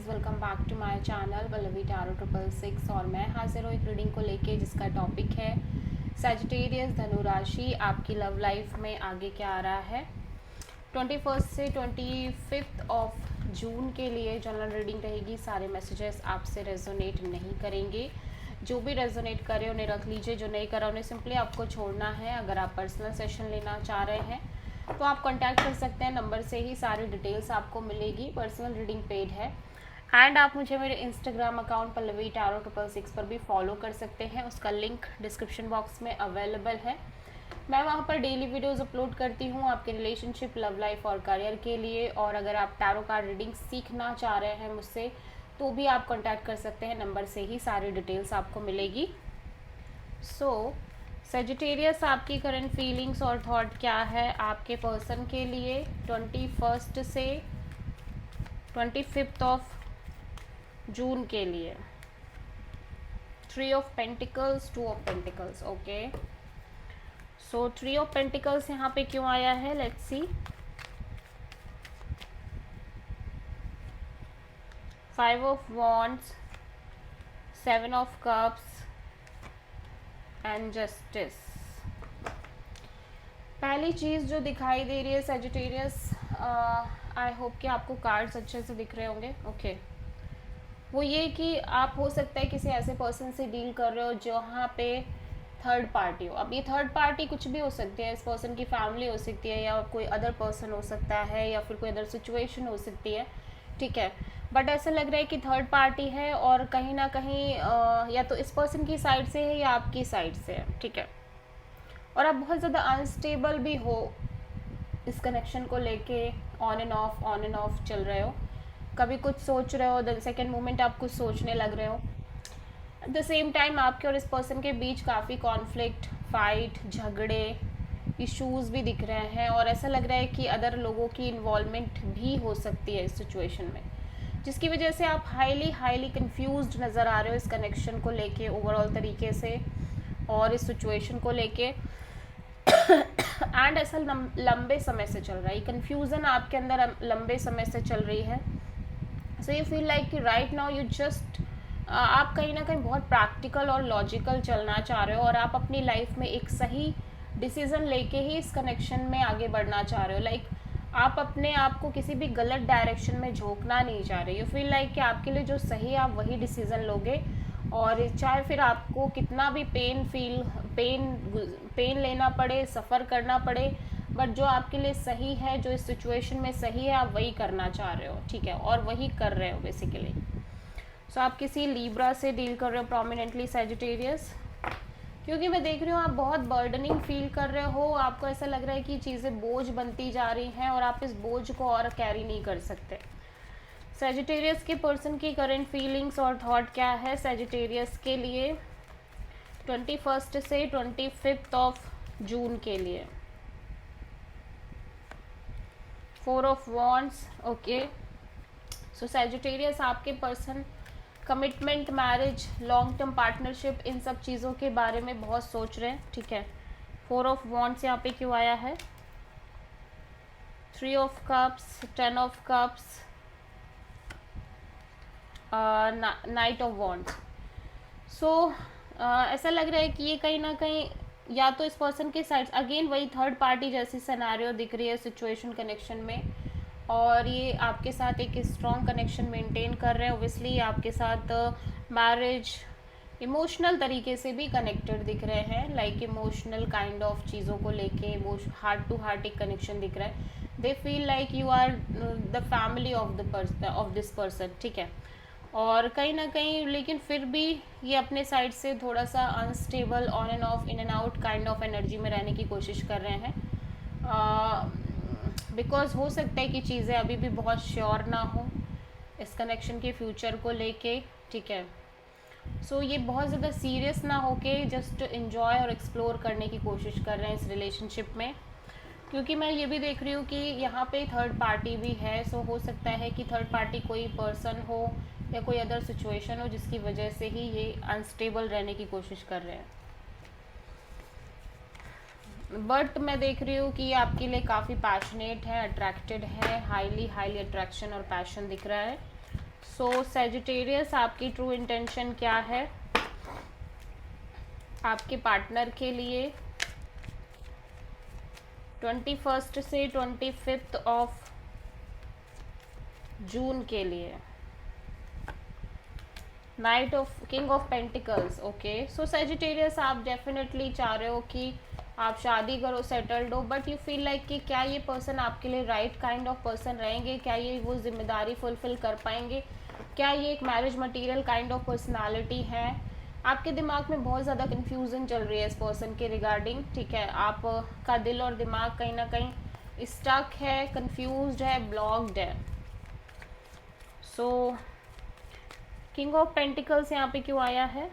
Guys, welcome back to my channel Pallavi tarot 666 और मैं हाजिर हूँ एक रीडिंग को लेके जिसका टॉपिक है सैजिटेरियस धनु राशि। आपकी लव लाइफ में आगे क्या आ रहा है 21 से 25 ऑफ जून के लिए जनरल रीडिंग रहेगी। सारे मैसेजेस आपसे रेजोनेट नहीं करेंगे। जो भी रेजोनेट करे उन्हें रख लीजिए, जो नहीं करा उन्हें सिंपली आपको छोड़ना है। अगर आप पर्सनल सेशन लेना चाह रहे हैं तो आप कांटेक्ट कर सकते हैं, नंबर से ही सारी डिटेल्स आपको मिलेगी। पर्सनल रीडिंग पेड है एंड आप मुझे मेरे इंस्टाग्राम अकाउंट पल्लवी टैरो 666 पर भी फॉलो कर सकते हैं। उसका लिंक डिस्क्रिप्शन बॉक्स में अवेलेबल है। मैं वहाँ पर डेली वीडियोस अपलोड करती हूँ आपके रिलेशनशिप, लव लाइफ और करियर के लिए। और अगर आप टैरो कार्ड रीडिंग सीखना चाह रहे हैं मुझसे तो भी आप कांटेक्ट कर सकते हैं, नंबर से ही सारी डिटेल्स आपको मिलेगी। सेजिटेरियस, आपकी करंट फीलिंग्स और थॉट क्या है आपके पर्सन के लिए 21 से 25 ऑफ जून के लिए। 3 of pentacles, 2 of pentacles. Okay, so 3 of pentacles यहाँ पे क्यों आया है, let's see. 5 of wands, 7 of cups and justice. पहली चीज़ जो दिखाई दे रही है सैजिटेरियस, आई होप कि आपको कार्ड्स अच्छे से दिख रहे होंगे। ओके, वो ये कि आप हो सकता है किसी ऐसे पर्सन से डील कर रहे हो जहाँ पे थर्ड पार्टी हो। अब ये थर्ड पार्टी कुछ भी हो सकती है, इस पर्सन की फैमिली हो सकती है या कोई अदर पर्सन हो सकता है या फिर कोई अदर सिचुएशन हो सकती है, ठीक है। बट ऐसा लग रहा है कि थर्ड पार्टी है और कहीं ना कहीं या तो इस पर्सन की साइड से है या आपकी साइड से है, ठीक है। और आप बहुत ज़्यादा अनस्टेबल भी हो इस कनेक्शन को लेके, ऑन एंड ऑफ चल रहे हो। कभी कुछ सोच रहे हो, द सेकेंड मोमेंट आप कुछ सोचने लग रहे हो। एट द सेम टाइम आपके और इस पर्सन के बीच काफ़ी कॉन्फ्लिक्ट, फाइट, झगड़े, इश्यूज भी दिख रहे हैं। और ऐसा लग रहा है कि अदर लोगों की इन्वॉल्वमेंट भी हो सकती है इस सिचुएशन में, जिसकी वजह से आप हाईली कंफ्यूज्ड नज़र आ रहे हो इस कनेक्शन को लेके ओवरऑल तरीके से और इस सिचुएशन को लेके। एंड ऐसा लंबे समय से चल रहा है, कन्फ्यूज़न आपके अंदर लंबे समय से चल रही है। सो यू फील लाइक कि राइट नाउ यू जस्ट आप कहीं ना कहीं बहुत प्रैक्टिकल और लॉजिकल चलना चाह रहे हो और आप अपनी लाइफ में एक सही डिसीज़न लेके ही इस कनेक्शन में आगे बढ़ना चाह रहे हो। लाइक आप अपने आप को किसी भी गलत डायरेक्शन में झोंकना नहीं चाह रहे। यू फील लाइक कि आपके लिए जो सही है आप वही डिसीज़न लोगे, और चाहे फिर आपको कितना भी पेन लेना पड़े, सफ़र करना पड़े, बट जो आपके लिए सही है, जो इस सिचुएशन में सही है, आप वही करना चाह रहे हो, ठीक है, और वही कर रहे हो बेसिकली। सो आप किसी लीब्रा से डील कर रहे हो प्रोमिनेंटली सैजिटेरियस, क्योंकि मैं देख रही हूँ आप बहुत बर्डनिंग फील कर रहे हो। आपको ऐसा लग रहा है कि चीज़ें बोझ बनती जा रही हैं और आप इस बोझ को और कैरी नहीं कर सकते। सैजिटेरियस के पर्सन की करंट फीलिंग्स और थॉट क्या है सैजिटेरियस के लिए 21 से 25 ऑफ जून के लिए। 4 of wands. Okay, so Sagittarius, आपके person commitment, marriage, long term partnership, इन सब चीज़ों के बारे में बहुत सोच रहे हैं, ठीक है। 4 ऑफ वॉन्ड्स यहाँ पे क्यों आया है, 3 of cups, 10 of cups, knight of wands. So ऐसा लग रहा है कि ये कहीं ना कहीं या तो इस पर्सन के साइड अगेन वही थर्ड पार्टी जैसी सिनेरियो दिख रही है सिचुएशन कनेक्शन में, और ये आपके साथ एक स्ट्रॉन्ग कनेक्शन मेंटेन कर रहे हैं। ओबियसली आपके साथ मैरिज, इमोशनल तरीके से भी कनेक्टेड दिख रहे हैं, लाइक इमोशनल काइंड ऑफ चीज़ों को लेके हार्ट टू हार्ट एक कनेक्शन दिख रहा है। They feel like you are the family of this person, ठीक है। और कहीं ना कहीं लेकिन फिर भी ये अपने साइड से थोड़ा सा unstable, on end of, in and out kind of energy में रहने की कोशिश कर रहे हैं, बिकॉज हो सकता है कि चीज़ें अभी भी बहुत श्योर ना हो इस कनेक्शन के फ्यूचर को लेके, ठीक है। सो ये बहुत ज़्यादा सीरियस ना होके जस्ट इन्जॉय और एक्सप्लोर करने की कोशिश कर रहे हैं इस रिलेशनशिप में, क्योंकि मैं ये भी देख रही हूँ कि यहाँ पे थर्ड पार्टी भी है। सो हो सकता है कि थर्ड पार्टी कोई पर्सन हो या कोई अदर सिचुएशन हो जिसकी वजह से ही ये अनस्टेबल रहने की कोशिश कर रहे हैं। बट मैं देख रही हूँ कि ये आपके लिए काफ़ी पैशनेट है, अट्रैक्टेड है, हाईली अट्रैक्शन और पैशन दिख रहा है। सो सेजिटेरियस, आपकी ट्रू इंटेंशन क्या है आपके पार्टनर के लिए 21 से 25 ऑफ जून के लिए? Night of king of pentacles. Okay, so Sagittarius, आप डेफिनेटली चाह रहे हो कि आप शादी करो, सेटल्ड हो, बट यू फील लाइक कि क्या ये पर्सन आपके लिए राइट काइंड ऑफ पर्सन रहेंगे, क्या ये वो जिम्मेदारी फुलफिल कर पाएंगे, क्या ये एक marriage material kind of personality है? आपके दिमाग में बहुत ज़्यादा कन्फ्यूज़न चल रही है इस पर्सन के रिगार्डिंग, ठीक है। आपका दिल और दिमाग कहीं ना कहीं स्टक है, कन्फ्यूज्ड है, ब्लॉक्ड है। सो किंग ऑफ पेंटिकल्स यहाँ पे क्यों आया है?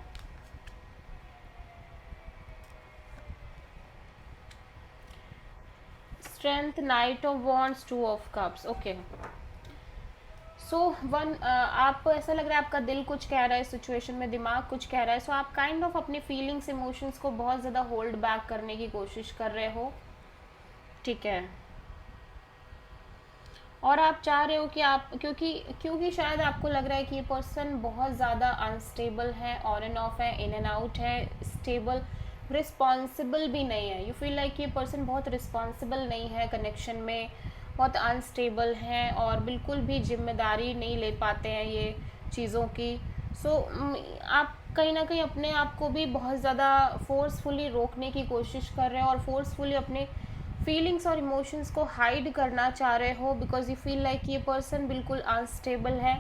Strength, knight of wands, two of cups. Okay, so आपको ऐसा लग रहा है आपका दिल कुछ कह रहा है इस सिचुएशन में, दिमाग कुछ कह रहा है, सो आप काइंड ऑफ अपनी फीलिंग्स, इमोशंस को बहुत ज़्यादा होल्ड बैक करने की कोशिश कर रहे हो, ठीक है। और आप चाह रहे हो कि आप क्योंकि शायद आपको लग रहा है कि ये पर्सन बहुत ज़्यादा अनस्टेबल है, ऑन एंड ऑफ है, इन एंड आउट है, स्टेबल, रिस्पॉन्सिबल भी नहीं है। यू फील लाइक ये पर्सन बहुत रिस्पॉन्सिबल नहीं है कनेक्शन में, बहुत अनस्टेबल हैं और बिल्कुल भी जिम्मेदारी नहीं ले पाते हैं ये चीज़ों की। सो आप कहीं ना कहीं अपने आप को भी बहुत ज़्यादा फोर्सफुली रोकने की कोशिश कर रहे हो और फोर्सफुली अपने फीलिंग्स और इमोशंस को हाइड करना चाह रहे हो, बिकॉज यू फील लाइक ये पर्सन बिल्कुल अनस्टेबल है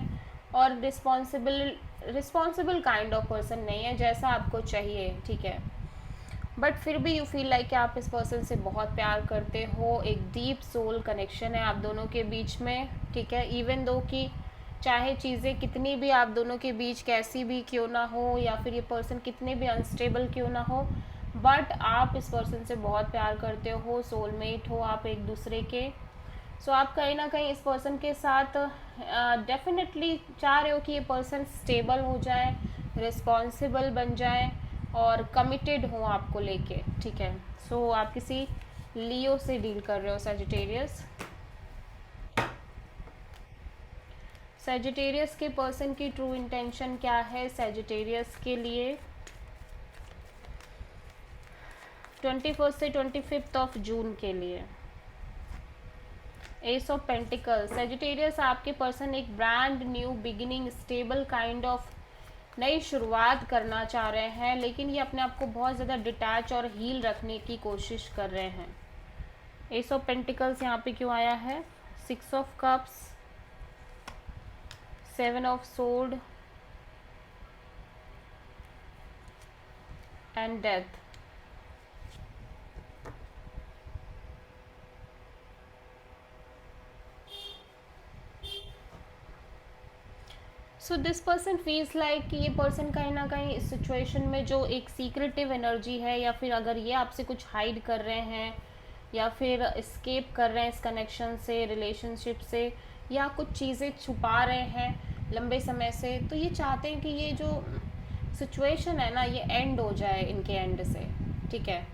और रिस्पॉन्सिबल काइंड ऑफ पर्सन नहीं है जैसा आपको चाहिए, ठीक है। बट फिर भी यू फील लाइक कि आप इस पर्सन से बहुत प्यार करते हो, एक डीप सोल कनेक्शन है आप दोनों के बीच में, ठीक है। इवन दो कि चाहे चीज़ें कितनी भी आप दोनों के बीच कैसी भी क्यों ना हो, या फिर ये पर्सन कितने भी अनस्टेबल क्यों ना हो, बट आप इस पर्सन से बहुत प्यार करते हो, सोलमेट हो आप एक दूसरे के। सो आप कहीं ना कहीं इस पर्सन के साथ डेफिनेटली चाह रहे हो कि ये पर्सन स्टेबल हो जाए, रिस्पॉन्सिबल बन जाए और कमिटेड हो आपको लेके, ठीक है। सो आप किसी लियो से डील कर रहे हो सेजिटेरियस। सेजिटेरियस के पर्सन की ट्रू इंटेंशन क्या है सेजिटेरियस के लिए 21 से 25 ऑफ जून के लिए? S of pentacles. सेजिटेरियस, आपके पर्सन एक brand new beginning, stable kind of नई शुरुआत करना चाह रहे हैं, लेकिन ये अपने आप को बहुत ज़्यादा डिटैच और हील रखने की कोशिश कर रहे हैं। एस ऑफ पेंटिकल्स यहाँ पे क्यों आया है? 6 of cups, 7 of sword and death. So this person feels like कि ये पर्सन कहीं ना कहीं इस सिचुएशन में जो एक सीक्रेटिव एनर्जी है, या फिर अगर ये आपसे कुछ हाइड कर रहे हैं या फिर एस्केप कर रहे हैं इस कनेक्शन से, रिलेशनशिप से, या कुछ चीज़ें छुपा रहे हैं लंबे समय से, तो ये चाहते हैं कि ये जो सिचुएशन है ना ये एंड हो जाए इनके एंड से, ठीक है।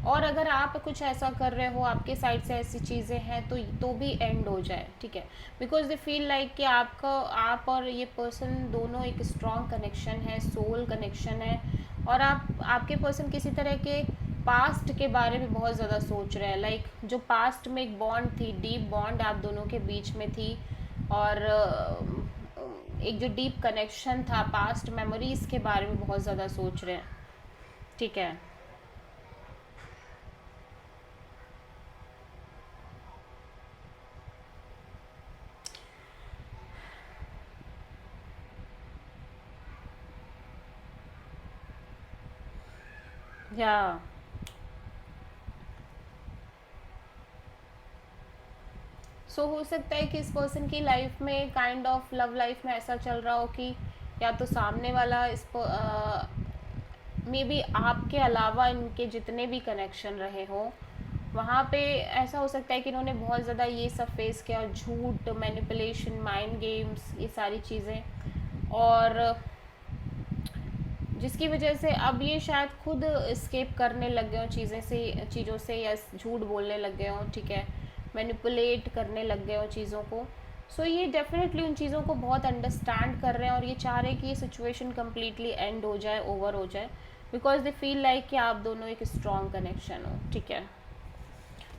और अगर आप कुछ ऐसा कर रहे हो, आपके साइड से ऐसी चीज़ें हैं तो भी एंड हो जाए, ठीक है। बिकॉज दे फील लाइक कि आप और ये पर्सन दोनों एक स्ट्रॉन्ग कनेक्शन है, सोल कनेक्शन है, और आपके पर्सन किसी तरह के पास्ट के बारे में बहुत ज़्यादा सोच रहे हैं। लाइक जो पास्ट में एक बॉन्ड थी, डीप बॉन्ड आप दोनों के बीच में थी, और एक जो डीप कनेक्शन था, पास्ट मेमोरीज के बारे में बहुत ज़्यादा सोच रहे हैं, ठीक है। या सो हो सकता है कि इस पर्सन की लाइफ में काइंड ऑफ लव लाइफ में ऐसा चल रहा हो कि या तो सामने वाला मे बी आपके अलावा इनके जितने भी कनेक्शन रहे हो वहाँ पे ऐसा हो सकता है कि इन्होंने बहुत ज़्यादा ये सब फेस किया, झूठ, मैनिपुलेशन, माइंड गेम्स, ये सारी चीज़ें, और जिसकी वजह से अब ये शायद खुद स्केप करने लग गए हो चीज़ों से, या झूठ बोलने लग गए हो, ठीक है, मैनिपुलेट करने लग गए हो चीज़ों को। सो ये डेफिनेटली उन चीज़ों को बहुत अंडरस्टैंड कर रहे हैं और ये चाह रहे हैं कि ये सिचुएशन कम्प्लीटली एंड हो जाए, ओवर हो जाए, बिकॉज दे फील लाइक कि आप दोनों एक स्ट्रॉन्ग कनेक्शन हो, ठीक है।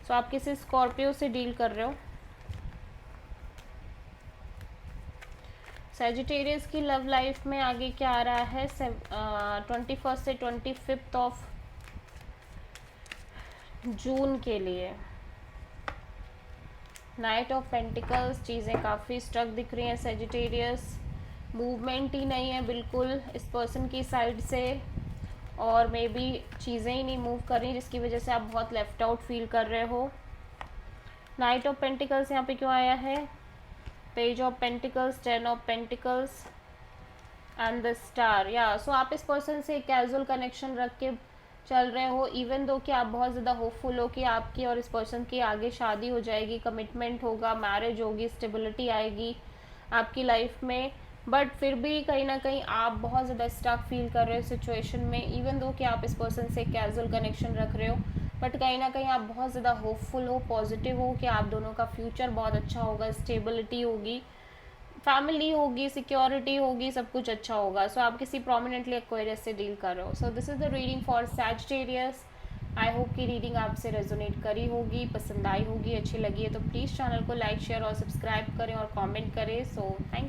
सो आप किसी स्कॉर्पियो से डील कर रहे हो। सैजिटेरियस की लव लाइफ में आगे क्या आ रहा है 21 से 25 ऑफ जून के लिए। नाइट ऑफ पेंटिकल्स, चीज़ें काफ़ी स्ट्रक दिख रही हैं सैजिटेरियस, मूवमेंट ही नहीं है बिल्कुल इस पर्सन की साइड से, और मे बी चीज़ें ही नहीं मूव कर रही जिसकी वजह से आप बहुत लेफ्ट आउट फील कर रहे हो। नाइट ऑफ पेंटिकल्स यहाँ पे क्यों आया है, page of pentacles, 10 of pentacles and the star. या सो आप इस पर्सन से कैजुअल कनेक्शन रख के चल रहे हो, इवन दो कि आप बहुत ज़्यादा होपफुल हो कि आपकी और इस पर्सन की आगे शादी हो जाएगी, कमिटमेंट होगा, मैरिज होगी, स्टेबिलिटी आएगी आपकी लाइफ में, बट फिर भी कहीं ना कहीं आप बहुत ज़्यादा स्टक फील कर रहे हो सिचुएशन में, इवन दो कि आप इस पर्सन से कैजुअल कनेक्शन रख रहे हो, बट कहीं ना कहीं आप बहुत ज़्यादा होपफुल हो, पॉजिटिव हो कि आप दोनों का फ्यूचर बहुत अच्छा होगा, स्टेबिलिटी होगी, फैमिली होगी, सिक्योरिटी होगी, सब कुछ अच्छा होगा। सो आप किसी प्रोमिनेंटली एक्वायरियस से डील कर रहे हो। So this is the reading for Sagittarius. I hope कि रीडिंग आपसे रेजोनेट करी होगी, पसंद आई होगी, अच्छी लगी है तो प्लीज़ चैनल को लाइक, शेयर और सब्सक्राइब करें और कमेंट करें। So thank